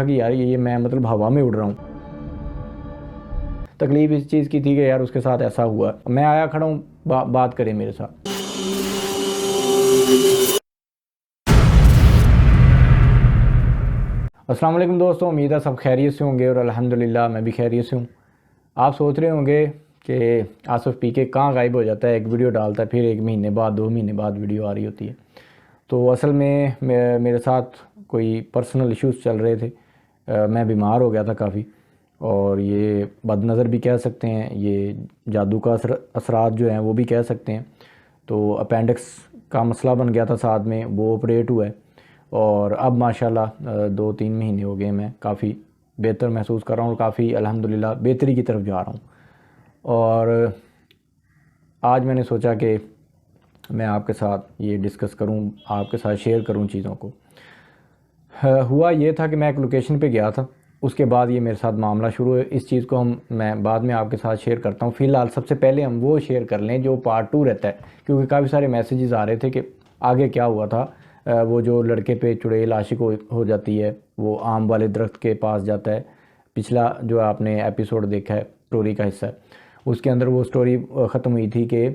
कि यार ये मैं मतलब हवा में उड़ रहा हूँ। तकलीफ़ इस चीज़ की थी कि यार उसके साथ ऐसा हुआ। मैं आया खड़ा हूँ, बात करें मेरे साथ। अस्सलाम वालेकुम दोस्तों, उम्मीद है सब खैरियत से होंगे और अल्हम्दुलिल्लाह मैं भी खैरियत से हूँ। आप सोच रहे होंगे कि आसिफ पी के कहाँ गायब हो जाता है, एक वीडियो डालता है फिर 1 महीने बाद 2 महीने बाद वीडियो आ रही होती है। तो असल में मेरे साथ कोई पर्सनल इश्यूज़ चल रहे थे। मैं बीमार हो गया था काफ़ी, और ये बदनज़र भी कह सकते हैं, ये जादू का असरात जो हैं वो भी कह सकते हैं। तो अपेंडिक्स का मसला बन गया था साथ में, वो ऑपरेट हुआ है। और अब माशाल्लाह 2-3 महीने हो गए, मैं काफ़ी बेहतर महसूस कर रहा हूँ और काफ़ी अल्हम्दुलिल्लाह बेहतरी की तरफ जा रहा हूँ। और आज मैंने सोचा कि मैं आपके साथ ये डिस्कस करूं, आपके साथ शेयर करूं चीज़ों को। हुआ ये था कि मैं एक लोकेशन पे गया था, उसके बाद ये मेरे साथ मामला शुरू है। इस चीज़ को मैं बाद में आपके साथ शेयर करता हूँ। फ़िलहाल सबसे पहले हम वो शेयर कर लें जो पार्ट 2 रहता है, क्योंकि काफ़ी सारे मैसेजेस आ रहे थे कि आगे क्या हुआ था। वो जो लड़के पे चुड़ैल आशिक हो जाती है, वो आम वाले दरख्त के पास जाता है। पिछला जो आपने एपिसोड देखा है, स्टोरी का हिस्सा है, उसके अंदर वो स्टोरी ख़त्म हुई थी कि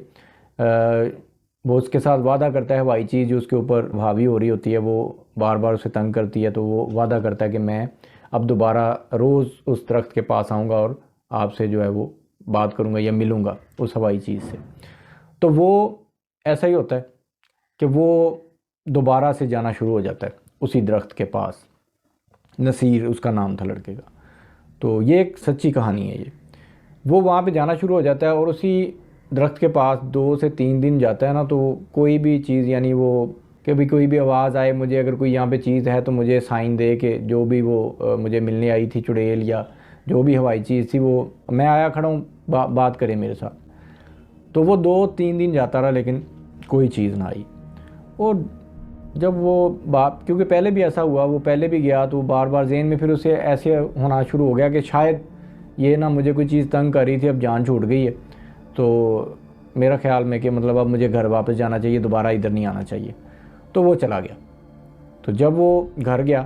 वो उसके साथ वादा करता है, हवाई चीज़ जो उसके ऊपर हावी हो रही होती है वो बार बार उसे तंग करती है। तो वो वादा करता है कि मैं अब दोबारा रोज़ उस दरख्त के पास आऊँगा और आपसे जो है वो बात करूँगा या मिलूँगा उस हवाई चीज़ से। तो वो ऐसा ही होता है कि वो दोबारा से जाना शुरू हो जाता है उसी दरख्त के पास। नसीर उसका नाम था लड़के का। तो ये एक सच्ची कहानी है। ये वो वहाँ पे जाना शुरू हो जाता है और उसी दरख्त के पास 2 से 3 दिन जाता है ना, तो कोई भी चीज़, यानी वो कभी कोई भी आवाज़ आए, मुझे अगर कोई यहाँ पे चीज़ है तो मुझे साइन दे के, जो भी वो मुझे मिलने आई थी चुड़ैल या जो भी हवाई चीज़ थी, वो मैं आया खड़ा हूँ, बात करें मेरे साथ। तो वो 2-3 दिन जाता रहा लेकिन कोई चीज़ ना आई। और जब वो बात, क्योंकि पहले भी ऐसा हुआ, वो पहले भी गया तो बार बार जहन में फिर उसे ऐसे होना शुरू हो गया कि शायद ये ना मुझे कोई चीज़ तंग कर रही थी, अब जान छूट गई है। तो मेरा ख्याल में कि मतलब अब मुझे घर वापस जाना चाहिए, दोबारा इधर नहीं आना चाहिए। तो वो चला गया। तो जब वो घर गया,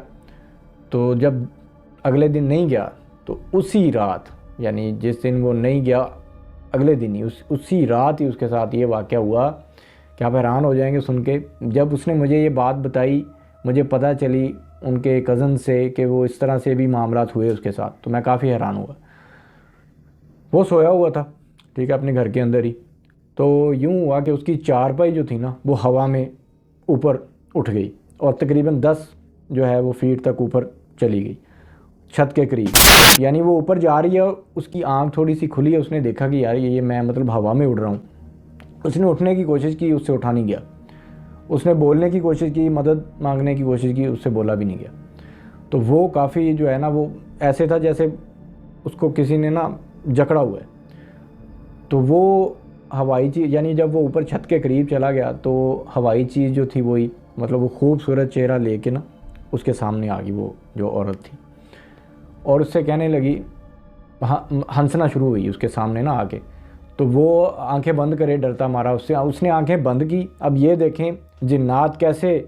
तो जब अगले दिन नहीं गया, तो उसी रात, यानी जिस दिन वो नहीं गया अगले दिन ही उसी रात ही उसके साथ ये वाक़या हुआ कि आप हैरान हो जाएंगे सुन के। जब उसने मुझे ये बात बताई, मुझे पता चली उनके कज़न से कि वो इस तरह से भी मामलात हुए उसके साथ, तो मैं काफ़ी हैरान हुआ। वो सोया हुआ था, ठीक है, अपने घर के अंदर ही। तो यूँ हुआ कि उसकी चारपाई जो थी ना, वो हवा में ऊपर उठ गई और तकरीबन 10 जो है वो फीट तक ऊपर चली गई, छत के करीब। यानी वो ऊपर जा रही है, उसकी आंख थोड़ी सी खुली है, उसने देखा कि यार ये मैं मतलब हवा में उड़ रहा हूँ। उसने उठने की कोशिश की, उससे उठा नहीं गया। उसने बोलने की कोशिश की, मदद मांगने की कोशिश की, उससे बोला भी नहीं गया। तो वो काफ़ी जो है ना, वो ऐसे था जैसे उसको किसी ने ना जकड़ा हुआ है। तो वो हवाई चीज़, यानी जब वो ऊपर छत के करीब चला गया, तो हवाई चीज़ जो थी वही, मतलब वो खूबसूरत चेहरा लेके ना उसके सामने आ गई, वो जो औरत थी, और उससे कहने लगी, हंसना शुरू हुई उसके सामने ना आके। तो वो आंखें बंद करे, डरता मारा, उसने आंखें बंद की। अब ये देखें जिन्नात कैसे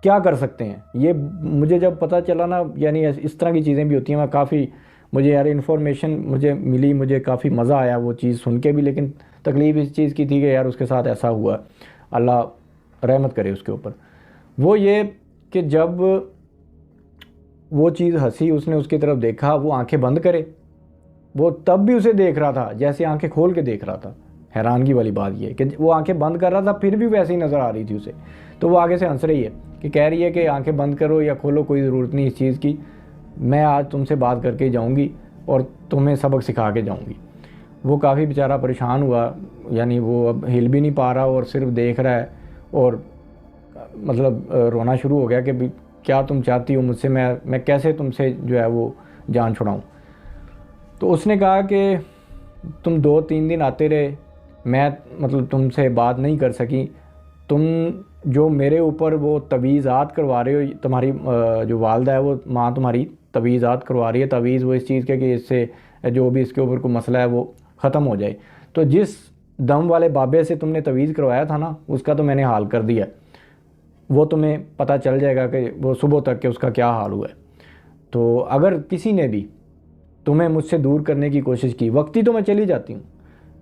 क्या कर सकते हैं। ये मुझे जब पता चला ना, यानी इस तरह की चीज़ें भी होती हैं, मैं काफ़ी, मुझे यार इन्फॉर्मेशन मुझे मिली, मुझे काफ़ी मज़ा आया वो चीज़ सुन के भी। लेकिन तकलीफ़ इस चीज़ की थी कि यार उसके साथ ऐसा हुआ, अल्लाह रहमत करे उसके ऊपर। वो ये कि जब वो चीज़ हंसी, उसने उसकी तरफ देखा, वो आंखें बंद करे, वो तब भी उसे देख रहा था जैसे आंखें खोल के देख रहा था। हैरानगी वाली बात यह है कि वो आंखें बंद कर रहा था फिर भी वैसे ही नज़र आ रही थी उसे। तो वो आगे से हंस रही है कि कह रही है कि आंखें बंद करो या खोलो, कोई ज़रूरत नहीं इस चीज़ की, मैं आज तुमसे बात करके जाऊंगी और तुम्हें सबक सिखा के जाऊंगी। वो काफ़ी बेचारा परेशान हुआ, यानी वो अब हिल भी नहीं पा रहा और सिर्फ देख रहा है, और मतलब रोना शुरू हो गया कि क्या तुम चाहती हो मुझसे, मैं कैसे तुमसे जो है वो जान छुड़ाऊँ। तो उसने कहा कि तुम 2-3 दिन आते रहे, मैं मतलब तुमसे बात नहीं कर सकी। तुम जो मेरे ऊपर वो तवीज़ात करवा रहे हो, तुम्हारी जो वालदा है, वो माँ तुम्हारी तवीज़ात करवा रही है। तवीज़ वो इस चीज़ के कि इससे जो भी इसके ऊपर कोई मसला है वो ख़त्म हो जाए। तो जिस दम वाले बाबे से तुमने तवीज़ करवाया था ना, उसका तो मैंने हाल कर दिया। वो तुम्हें पता चल जाएगा कि वो सुबह तक के उसका क्या हाल हुआ है। तो अगर किसी ने भी तुम्हें मुझसे दूर करने की कोशिश की, वक्ती तो मैं चली जाती हूँ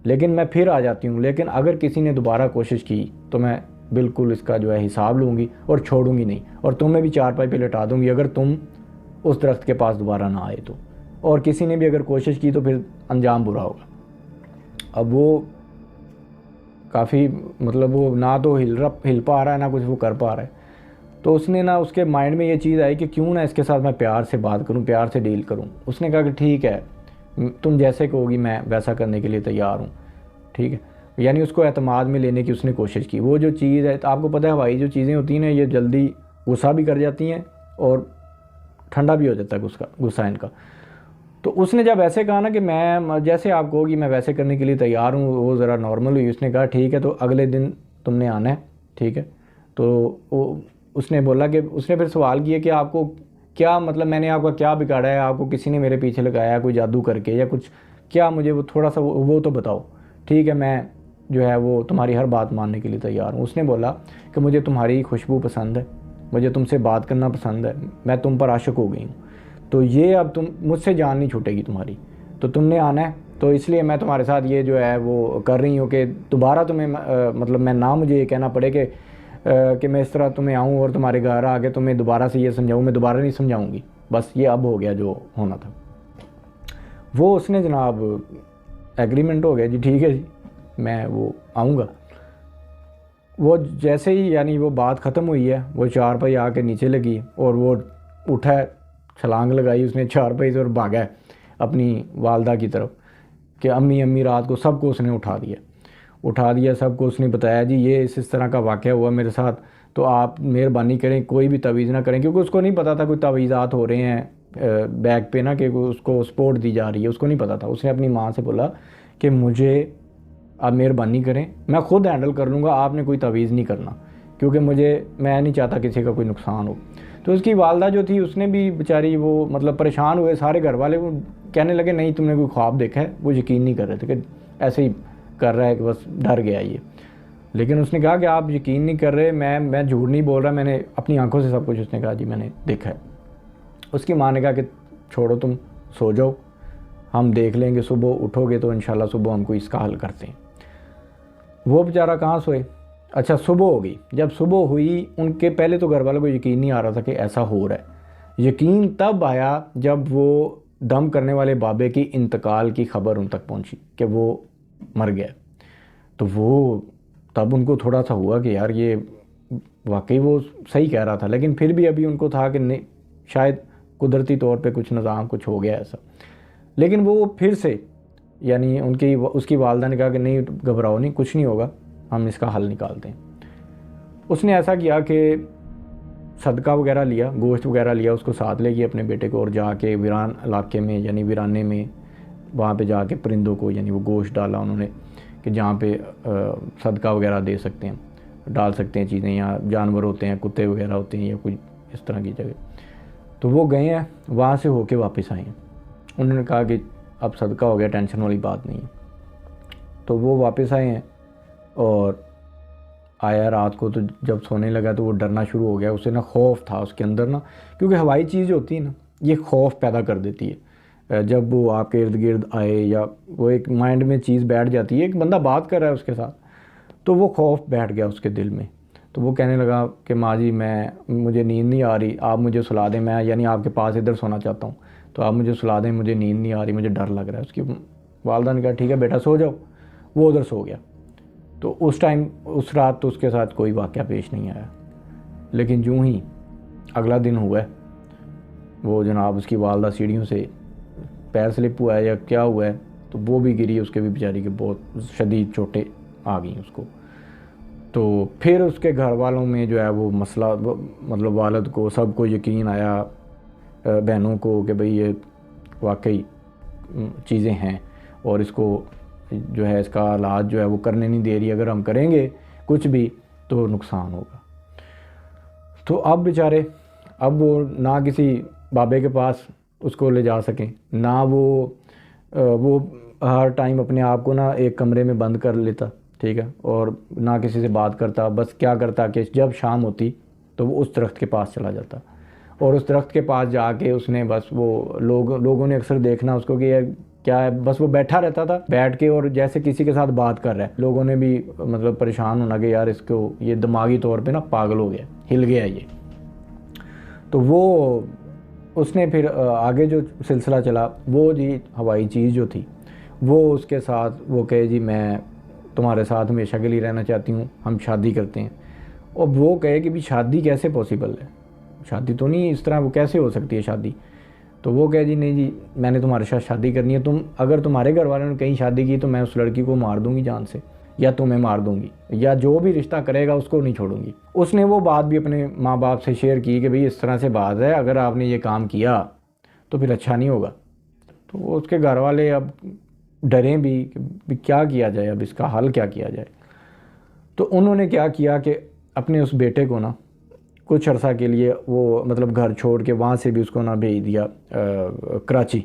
लेकिन मैं फिर आ जाती हूँ, लेकिन अगर किसी ने दोबारा कोशिश की तो मैं बिल्कुल इसका जो है हिसाब लूँगी और छोड़ूंगी नहीं, और तुम्हें भी चारपाई पे लटा दूँगी अगर तुम उस दरख्त के पास दोबारा ना आए तो। और किसी ने भी अगर कोशिश की तो फिर अंजाम बुरा होगा। अब वो काफ़ी मतलब वो ना तो हिल पा रहा है ना कुछ वो कर पा रहा है। तो उसने ना उसके माइंड में ये चीज़ आई कि क्यों ना इसके साथ मैं प्यार से बात करूं, प्यार से डील करूं। उसने कहा कि ठीक है, तुम जैसे कहोगी मैं वैसा करने के लिए तैयार हूं, ठीक है। यानी उसको एतमाद में लेने की उसने कोशिश की। वो जो चीज़ है, तो आपको पता है हवाई जो चीज़ें होती हैं ना, ये जल्दी गुस्सा भी कर जाती हैं और ठंडा भी हो जाता है गुस्सा इनका। तो उसने जब ऐसे कहा ना कि मैं जैसे आप कहोगी मैं वैसे करने के लिए तैयार हूँ, वो ज़रा नॉर्मल हुई। उसने कहा ठीक है, तो अगले दिन तुमने आना है, ठीक है। तो उसने बोला कि उसने फिर सवाल किया कि आपको क्या मतलब मैंने आपका क्या बिगाड़ा है, आपको किसी ने मेरे पीछे लगाया कोई जादू करके या कुछ, क्या मुझे वो थोड़ा सा वो तो बताओ, ठीक है। मैं जो है वो तुम्हारी हर बात मानने के लिए तैयार हूँ। उसने बोला कि मुझे तुम्हारी खुशबू पसंद है, मुझे तुमसे बात करना पसंद है, मैं तुम पर आशिक हो गई हूँ, तो ये अब तुम मुझसे जान नहीं छूटेगी तुम्हारी, तो तुमने आना है। तो इसलिए मैं तुम्हारे साथ ये जो है वो कर रही हूँ कि दोबारा तुम्हें मतलब मैं ना मुझे ये कहना पड़े कि मैं इस तरह तुम्हें आऊँ और तुम्हारे घर आके तुम्हें दोबारा से ये समझाऊँ, मैं दोबारा नहीं समझाऊँगी, बस ये अब हो गया जो होना था। वो उसने जनाब एग्रीमेंट हो गया जी, ठीक है जी मैं वो आऊँगा। वो जैसे ही यानी वो बात ख़त्म हुई है, वो चारपाई आके नीचे लगी और वो उठा है, छलांग लगाई उसने चारपाई से और भागा है अपनी वालदा की तरफ कि अम्मी अम्मी। रात को सबको उसने उठा दिया, सबको उसने बताया जी ये इस तरह का वाक़या हुआ मेरे साथ, तो आप मेहरबानी करें कोई भी तवीज़ ना करें, क्योंकि उसको नहीं पता था कोई तवीज़ात हो रहे हैं बैग पे ना कि उसको सपोर्ट दी जा रही है, उसको नहीं पता था। उसने अपनी माँ से बोला कि मुझे आप मेहरबानी करें, मैं ख़ुद हैंडल कर लूँगा, आपने कोई तवीज़ नहीं करना, क्योंकि मैं नहीं चाहता किसी का कोई नुकसान हो। तो उसकी वालदा जो थी उसने भी बेचारी वो मतलब परेशान हुए, सारे घर वाले वो कहने लगे नहीं तुमने कोई ख्वाब देखा है, वो यकीन नहीं कर रहे थे कि ऐसे ही कर रहा है कि बस डर गया ये। लेकिन उसने कहा कि आप यकीन नहीं कर रहे, मैं झूठ नहीं बोल रहा, मैंने अपनी आंखों से सब कुछ, उसने कहा जी मैंने देखा है। उसकी माँ ने कहा कि छोड़ो तुम सो जाओ, हम देख लेंगे, सुबह उठोगे तो इंशाल्लाह सुबह हमको इसका हल करते हैं। वो बेचारा कहाँ सोए। अच्छा सुबह हो गई, जब सुबह हुई उनके पहले तो घर वालों को यकीन नहीं आ रहा था कि ऐसा हो रहा है। यकीन तब आया जब वो दम करने वाले बाबे की इंतकाल की खबर उन तक पहुंची कि वो मर गया। तो वो तब उनको थोड़ा सा हुआ कि यार ये वाकई वो सही कह रहा था, लेकिन फिर भी अभी उनको था कि नहीं शायद कुदरती तौर पे कुछ निज़ाम कुछ हो गया ऐसा। लेकिन वो फिर से यानी उसकी वालदा ने कहा कि नहीं घबराओ नहीं, कुछ नहीं होगा, हम इसका हल निकालते हैं। उसने ऐसा किया कि सदका वगैरह लिया, गोश्त वगैरह लिया, उसको साथ ले गई अपने बेटे को, और जाके वीरान इलाके में यानी वीराने में वहाँ पे जाके परिंदों को यानी वो गोश्त डाला उन्होंने कि जहाँ पे सदका वगैरह दे सकते हैं, डाल सकते हैं चीज़ें, या जानवर होते हैं कुत्ते वगैरह होते हैं या कोई इस तरह की जगह। तो वो गए हैं, वहाँ से होके वापस आए हैं। उन्होंने कहा कि अब सदका हो गया, टेंशन वाली बात नहीं है। तो वो वापस आए हैं और आया रात को, तो जब सोने लगा तो वो डरना शुरू हो गया। उसे ना खौफ था उसके अंदर ना, क्योंकि हवाई चीज़ होती है ना ये खौफ पैदा कर देती है। जब वो आपके इर्द गिर्द आए या वो एक माइंड में चीज़ बैठ जाती है, एक बंदा बात कर रहा है उसके साथ, तो वो खौफ बैठ गया उसके दिल में। तो वो कहने लगा कि माँ जी मुझे नींद नहीं आ रही, आप मुझे सुला दें, मैं यानी आपके पास इधर सोना चाहता हूँ, तो आप मुझे सुला दें, मुझे नींद नहीं आ रही, मुझे डर लग रहा है। उसकी वालदा ने कहा ठीक है बेटा सो जाओ। वो उधर सो गया। तो उस रात तो उसके साथ कोई वाक़या पेश नहीं आया। लेकिन यूँ ही अगला दिन हुआ, वो जनाब उसकी वालदा सीढ़ियों से पैर स्लिप हुआ है या क्या हुआ है, तो वो भी गिरी, उसके भी बेचारी के बहुत शदीद चोटें आ गई उसको। तो फिर उसके घर वालों में जो है वो मसला, मतलब वालिद को सबको यकीन आया, बहनों को, कि भाई ये वाकई चीज़ें हैं और इसको जो है इसका इलाज जो है वो करने नहीं दे रही, अगर हम करेंगे कुछ भी तो नुकसान होगा। तो अब बेचारे अब वो ना किसी बाबे के पास उसको ले जा सकें, ना वो हर टाइम अपने आप को ना एक कमरे में बंद कर लेता, ठीक है, और ना किसी से बात करता। बस क्या करता कि जब शाम होती तो वो उस दरख्त के पास चला जाता और उस दरख्त के पास जाके उसने बस वो लोगों ने अक्सर देखना उसको कि ये क्या है, बस वो बैठा रहता था बैठ के और जैसे किसी के साथ बात कर रहा है। लोगों ने भी मतलब परेशान होना कि यार इसको ये दिमागी तौर पे ना पागल हो गया, हिल गया ये। तो वो उसने फिर आगे जो सिलसिला चला वो जी हवाई चीज़ जो थी वो उसके साथ वो कहे जी मैं तुम्हारे साथ हमेशा के लिए रहना चाहती हूँ, हम शादी करते हैं। और वो कहे कि भी शादी कैसे पॉसिबल है, शादी तो नहीं इस तरह, वो कैसे हो सकती है शादी। तो वो कहे जी नहीं जी मैंने तुम्हारे साथ शादी करनी है, तुम अगर तुम्हारे घर वालों ने कहीं शादी की तो मैं उस लड़की को मार दूंगी जान से, या तुम्हें मार दूंगी, या जो भी रिश्ता करेगा उसको नहीं छोड़ूंगी। उसने वो बात भी अपने माँ बाप से शेयर की कि भाई इस तरह से बात है, अगर आपने ये काम किया तो फिर अच्छा नहीं होगा। तो उसके घर वाले अब डरे भी कि क्या किया जाए, अब इसका हल क्या किया जाए। तो उन्होंने क्या किया कि अपने उस बेटे को ना कुछ अर्सा के लिए वो मतलब घर छोड़ के वहाँ से भी उसको ना भेज दिया कराची।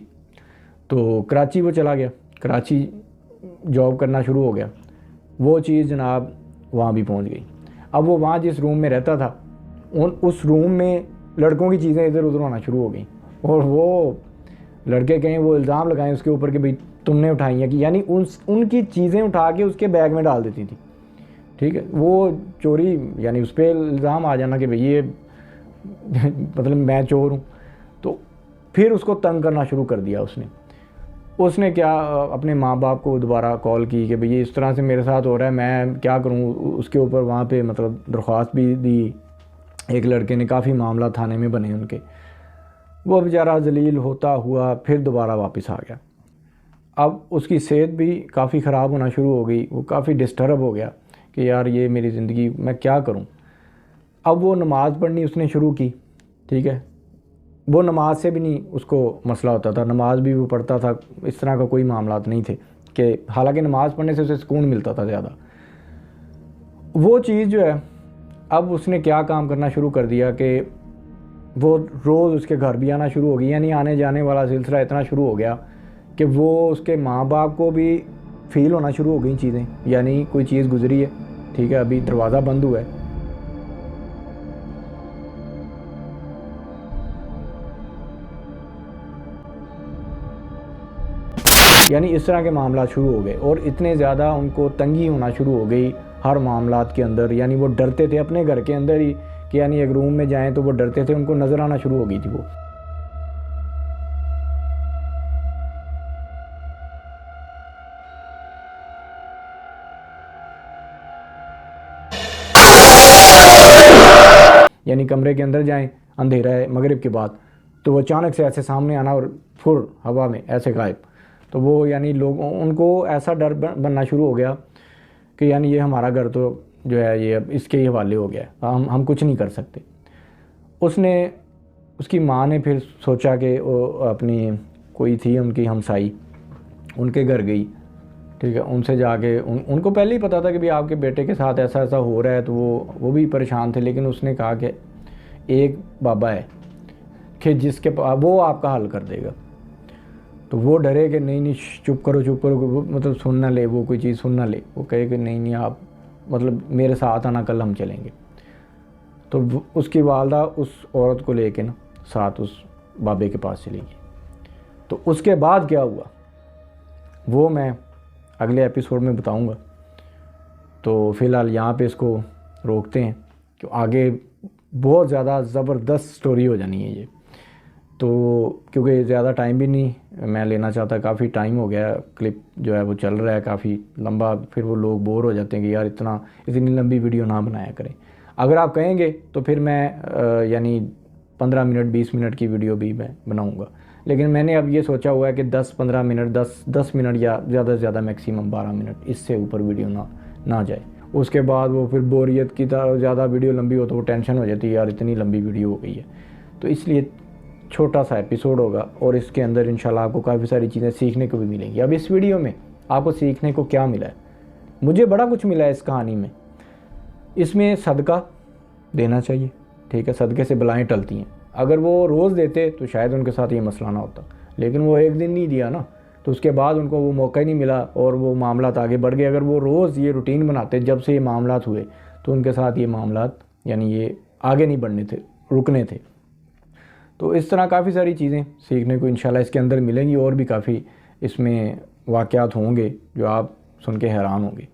तो कराची वो चला गया, कराची जॉब करना शुरू हो गया। वो चीज़ जनाब वहाँ भी पहुँच गई। अब वो वहाँ जिस रूम में रहता था उस रूम में लड़कों की चीज़ें इधर उधर होना शुरू हो गई, और वो लड़के कहीं वो इल्ज़ाम लगाएं उसके ऊपर कि भाई तुमने उठाई है, कि यानी उनकी चीज़ें उठा के उसके बैग में डाल देती थी। ठीक है, वो चोरी यानी उस पर इल्ज़ाम आ जाना कि भाई ये मतलब मैं चोर हूँ। तो फिर उसको तंग करना शुरू कर दिया उसने क्या अपने माँ बाप को दोबारा कॉल की कि भाई ये इस तरह से मेरे साथ हो रहा है, मैं क्या करूँ। उसके ऊपर वहाँ पे मतलब दरख्वास्त भी दी एक लड़के ने, काफ़ी मामला थाने में बने उनके। वो बेचारा जलील होता हुआ फिर दोबारा वापस आ गया। अब उसकी सेहत भी काफ़ी ख़राब होना शुरू हो गई, वो काफ़ी डिस्टर्ब हो गया कि यार ये मेरी ज़िंदगी मैं क्या करूं। अब वो नमाज़ पढ़नी उसने शुरू की। ठीक है, वो नमाज से भी नहीं उसको मसला होता था, नमाज भी वो पढ़ता था, इस तरह का कोई मामलात नहीं थे कि हालांकि नमाज़ पढ़ने से उसे सुकून मिलता था ज़्यादा। वो चीज़ जो है अब उसने क्या काम करना शुरू कर दिया कि वो रोज़ उसके घर भी आना शुरू हो गई, यानी आने जाने वाला सिलसिला इतना शुरू हो गया कि वो उसके माँ बाप को भी फील होना शुरू हो गई चीज़ें, यानी कोई चीज़ गुजरी है। ठीक है, अभी दरवाज़ा बंद हुआ है, यानी इस तरह के मामला शुरू हो गए और इतने ज़्यादा उनको तंगी होना शुरू हो गई हर मामलात के अंदर। यानी वो डरते थे अपने घर के अंदर ही कि यानी एक रूम में जाएं तो वो डरते थे, उनको नज़र आना शुरू हो गई थी वो। यानी कमरे के अंदर जाएं, अंधेरा है मगरिब के बाद, तो वो अचानक से ऐसे सामने आना और फुर हवा में ऐसे गायब। तो वो यानी लोगों उनको ऐसा डर बनना शुरू हो गया कि यानी ये हमारा घर तो जो है ये अब इसके ही हवाले हो गया, हम कुछ नहीं कर सकते। उसकी माँ ने फिर सोचा कि वो अपनी कोई थी उनकी हमसाई, उनके घर गई। ठीक है, उनसे जाके उनको पहले ही पता था कि भाई आपके बेटे के साथ ऐसा ऐसा हो रहा है, तो वो भी परेशान थे। लेकिन उसने कहा कि एक बाबा है कि जिसके पास वो आपका हल कर देगा। तो वो डरे कि नहीं चुप करो मतलब सुन ना ले, वो कोई चीज़ सुन ना ले। वो कहे कि नहीं आप मतलब मेरे साथ आना, कल हम चलेंगे। तो उसकी वालदा उस औरत को लेके ना साथ उस बाबे के पास चली गई। तो उसके बाद क्या हुआ वो मैं अगले एपिसोड में बताऊंगा। तो फ़िलहाल यहाँ पे इसको रोकते हैं, कि आगे बहुत ज़्यादा ज़बरदस्त स्टोरी हो जानी है ये। तो क्योंकि ज़्यादा टाइम भी नहीं मैं लेना चाहता, काफ़ी टाइम हो गया, क्लिप जो है वो चल रहा है काफ़ी लंबा, फिर वो लोग बोर हो जाते हैं कि यार इतनी लंबी वीडियो ना बनाया करें। अगर आप कहेंगे तो फिर मैं यानी 15 मिनट 20 मिनट की वीडियो भी मैं बनाऊँगा। लेकिन मैंने अब ये सोचा हुआ है कि 10-15 मिनट 10 मिनट या ज़्यादा से ज़्यादा मैक्सिमम 12 मिनट, इससे ऊपर वीडियो ना जाए। उसके बाद वो फिर बोरियत की तरह ज़्यादा वीडियो लंबी हो तो वो टेंशन हो जाती है यार इतनी लंबी वीडियो हो गई है। तो इसलिए छोटा सा एपिसोड होगा और इसके अंदर इंशाल्लाह आपको काफ़ी सारी चीज़ें सीखने को भी मिलेंगी। अब इस वीडियो में आपको सीखने को क्या मिला है, मुझे बड़ा कुछ मिला है इस कहानी में। इसमें सदका देना चाहिए। ठीक है, सदक़े से बलाएँ टलती हैं। अगर वो रोज़ देते तो शायद उनके साथ ये मसला ना होता, लेकिन वो एक दिन नहीं दिया ना, तो उसके बाद उनको वो मौका ही नहीं मिला और वो मामलात आगे बढ़ गए। अगर वो रोज़ ये रूटीन बनाते जब से ये मामलात हुए, तो उनके साथ ये मामलात यानी ये आगे नहीं बढ़ने थे, रुकने थे। तो इस तरह काफ़ी सारी चीज़ें सीखने को इंशाल्लाह इसके अंदर मिलेंगी, और भी काफ़ी इसमें वाक़यात होंगे जो आप सुन के हैरान होंगे।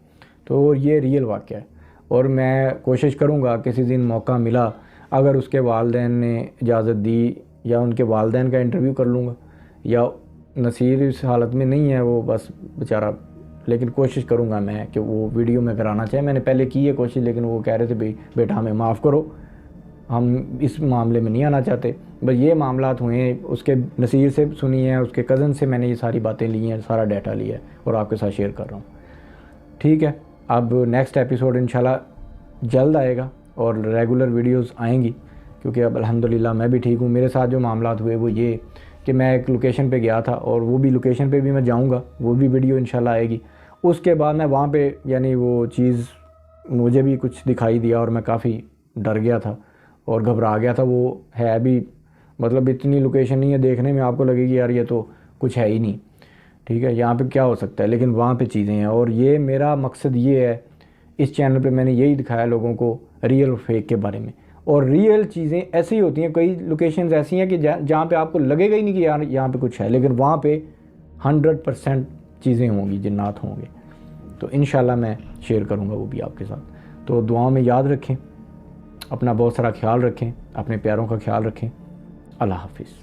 तो ये रियल वाक़या है, और मैं कोशिश करूँगा किसी दिन मौका मिला, अगर उसके वालिदैन ने इजाज़त दी, या उनके वालिदैन का इंटरव्यू कर लूँगा, या नसीर इस हालत में नहीं है वो बस बेचारा, लेकिन कोशिश करूँगा मैं कि वो वीडियो में कराना चाहे। मैंने पहले की है कोशिश, लेकिन वो कह रहे थे भाई बेटा हमें माफ़ करो, हम इस मामले में नहीं आना चाहते। बस ये मामलात हुए हैं, उसके नसीर से सुनी है, उसके कज़न से मैंने ये सारी बातें ली हैं, सारा डाटा लिया है और आपके साथ शेयर कर रहा हूँ। ठीक है, अब नेक्स्ट एपिसोड इंशाल्लाह जल्द आएगा और रेगुलर वीडियोस आएंगी, क्योंकि अब अल्हम्दुलिल्लाह मैं भी ठीक हूँ। मेरे साथ जो मामलात हुए वो ये कि मैं एक लोकेशन पे गया था, और वो भी लोकेशन पे भी मैं जाऊँगा, वो भी वीडियो इंशाल्लाह आएगी। उसके बाद मैं वहाँ पे यानी वो चीज़ मुझे भी कुछ दिखाई दिया और मैं काफ़ी डर गया था और घबरा गया था। वो है भी मतलब इतनी लोकेशन नहीं है, देखने में आपको लगेगी यार ये तो कुछ है ही नहीं, ठीक है, यहाँ पे क्या हो सकता है, लेकिन वहाँ पे चीज़ें हैं। और ये मेरा मकसद ये है, इस चैनल पे मैंने यही दिखाया लोगों को रियल और फेक के बारे में। और रियल चीज़ें ऐसी होती हैं, कई लोकेशंस ऐसी हैं कि जहाँ पे आपको लगेगा ही नहीं कि यार यहाँ पे कुछ है, लेकिन वहाँ पे 100% चीज़ें होंगी, जिन्नात होंगे। तो इंशाल्लाह मैं शेयर करूँगा वो भी आपके साथ। तो दुआओं में याद रखें, अपना बहुत सारा ख्याल रखें, अपने प्यारों का ख्याल रखें। अल्लाह हाफिज़।